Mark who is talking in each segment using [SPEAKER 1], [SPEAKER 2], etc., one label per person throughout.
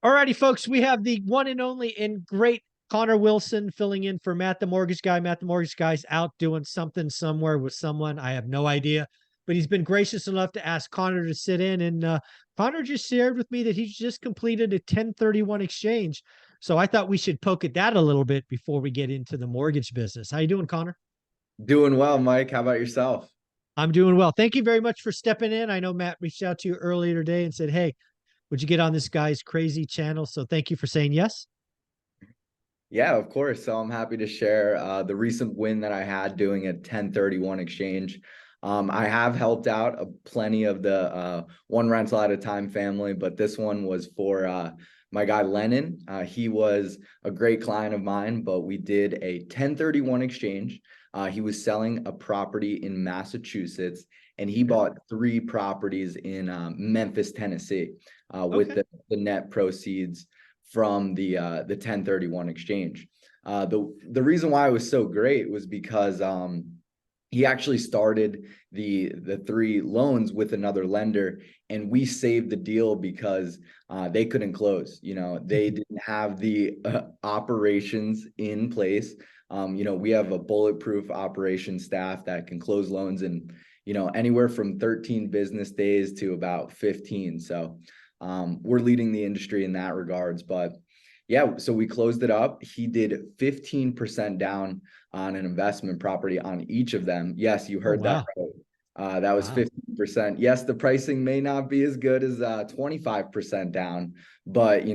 [SPEAKER 1] All righty, folks, we have the one and only and great Connor Wilson filling in for Matt the Mortgage Guy. Matt the Mortgage Guy's out doing something somewhere with someone. I have no idea, but he's been gracious enough to ask Connor to sit in. And Connor just shared with me that he's just completed a 1031 exchange. So I thought we should poke at that a little bit before we get into the mortgage business. How you doing, Connor?
[SPEAKER 2] Doing well, Mike. How about yourself?
[SPEAKER 1] I'm doing well. Thank you very much for stepping in. I know Matt reached out to you earlier today and said, hey, would you get on this guy's crazy channel? So thank you for saying yes.
[SPEAKER 2] Yeah, of course. So I'm happy to share the recent win that I had doing a 1031 exchange. I have helped out plenty of the one rental at a time family, but this one was for my guy Lennon. He was a great client of mine, but we did a 1031 exchange. He was selling a property in Massachusetts, and he bought 3 properties in Memphis, Tennessee, with
[SPEAKER 1] Okay.
[SPEAKER 2] the net proceeds from the 1031 exchange. The reason why it was so great was because he actually started the 3 loans with another lender, and we saved the deal because they couldn't close. They didn't have the operations in place. We have a bulletproof operation staff that can close loans in anywhere from 13 business days to about 15. So we're leading the industry in that regards. But yeah, so we closed it up. He did 15% down on an investment property on each of them. Yes, you
[SPEAKER 1] Oh,
[SPEAKER 2] heard that
[SPEAKER 1] wow.
[SPEAKER 2] right. That was
[SPEAKER 1] Wow.
[SPEAKER 2] 15%. Yes, the pricing may not be as good as 25% down, but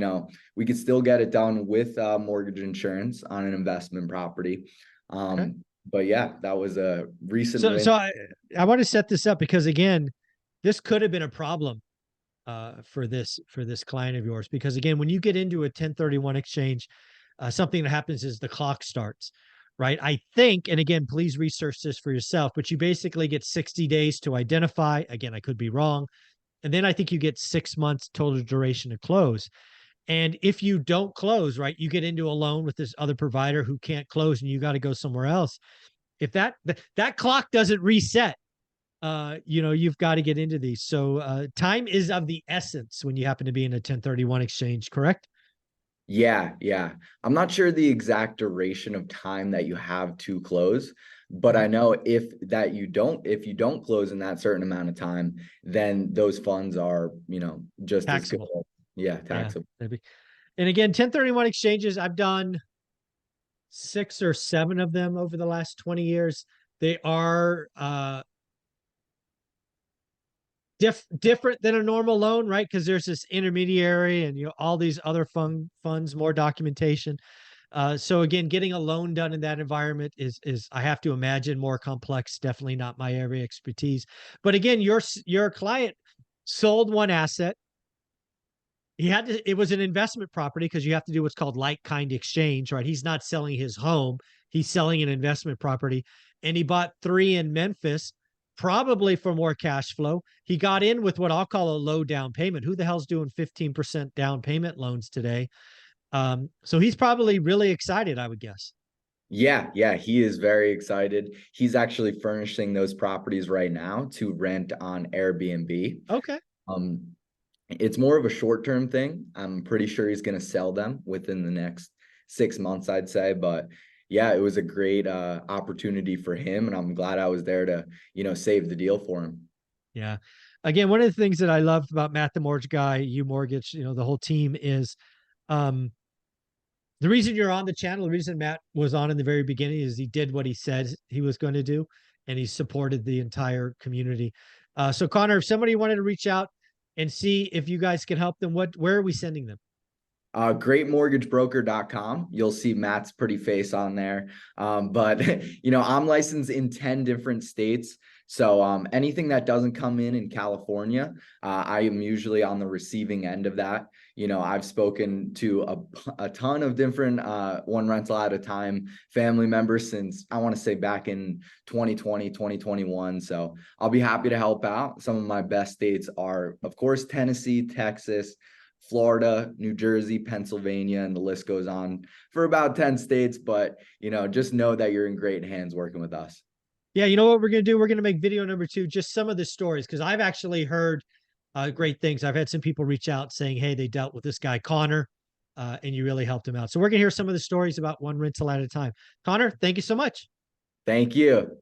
[SPEAKER 2] we could still get it done with mortgage insurance on an investment property.
[SPEAKER 1] Okay.
[SPEAKER 2] But yeah, that was a recent
[SPEAKER 1] So,
[SPEAKER 2] win.
[SPEAKER 1] so I want to set this up because again, this could have been a problem for this client of yours because again, when you get into a 1031 exchange, something that happens is the clock starts, right? I think, and again, please research this for yourself, but you basically get 60 days to identify. Again, I could be wrong. And then I think you get 6 months total duration to close. And if you don't close, right, you get into a loan with this other provider who can't close and you got to go somewhere else. If that clock doesn't reset, you've got to get into these. So time is of the essence when you happen to be in a 1031 exchange, correct?
[SPEAKER 2] Yeah, yeah. I'm not sure the exact duration of time that you have to close, but
[SPEAKER 1] Mhm.
[SPEAKER 2] I know if you don't close in that certain amount of time, then those funds are, just as good.
[SPEAKER 1] Taxable.
[SPEAKER 2] Yeah,
[SPEAKER 1] Yeah.
[SPEAKER 2] taxable.
[SPEAKER 1] Maybe. And again, 1031 exchanges, I've done 6 or 7 of them over the last 20 years. They are different than a normal loan, right? Because there's this intermediary and all these other funds, more documentation. So again, getting a loan done in that environment is I have to imagine more complex. Definitely not my area expertise. But again, your client sold one asset. It was an investment property because you have to do what's called like kind exchange, right? He's not selling his home, he's selling an investment property. And he bought 3 in Memphis, probably for more cash flow. He got in with what I'll call a low down payment. Who the hell's doing 15% down payment loans today? So he's probably really excited, I would guess.
[SPEAKER 2] Yeah, yeah, he is very excited. He's actually furnishing those properties right now to rent on Airbnb.
[SPEAKER 1] Okay.
[SPEAKER 2] Um, it's more of a short-term thing. I'm pretty sure he's going to sell them within the next 6 months, I'd say. But yeah, it was a great opportunity for him, and I'm glad I was there to, save the deal for him.
[SPEAKER 1] Yeah. Again, one of the things that I loved about Matt the Mortgage Guy, you mortgage, the whole team is um the reason you're on the channel, the reason Matt was on in the very beginning is he did what he said he was going to do, and he supported the entire community. So Connor, if somebody wanted to reach out and see if you guys can help them, where are we sending them?
[SPEAKER 2] Greatmortgagebroker.com. You'll see Matt's pretty face on there. But I'm licensed in 10 different states. So anything that doesn't come in California, I am usually on the receiving end of that. I've spoken to a ton of different one rental at a time family members since I want to say back in 2020, 2021. So I'll be happy to help out. Some of my best states are, of course, Tennessee, Texas, Florida, New Jersey, Pennsylvania, and the list goes on for about 10 states. But, just know that you're in great hands working with us.
[SPEAKER 1] Yeah, you know what we're gonna do? We're gonna make video number 2, just some of the stories, because I've actually heard great things. I've had some people reach out saying, hey, they dealt with this guy, Connor, and you really helped him out. So we're going to hear some of the stories about one rental at a time. Connor, thank you so much.
[SPEAKER 2] Thank you.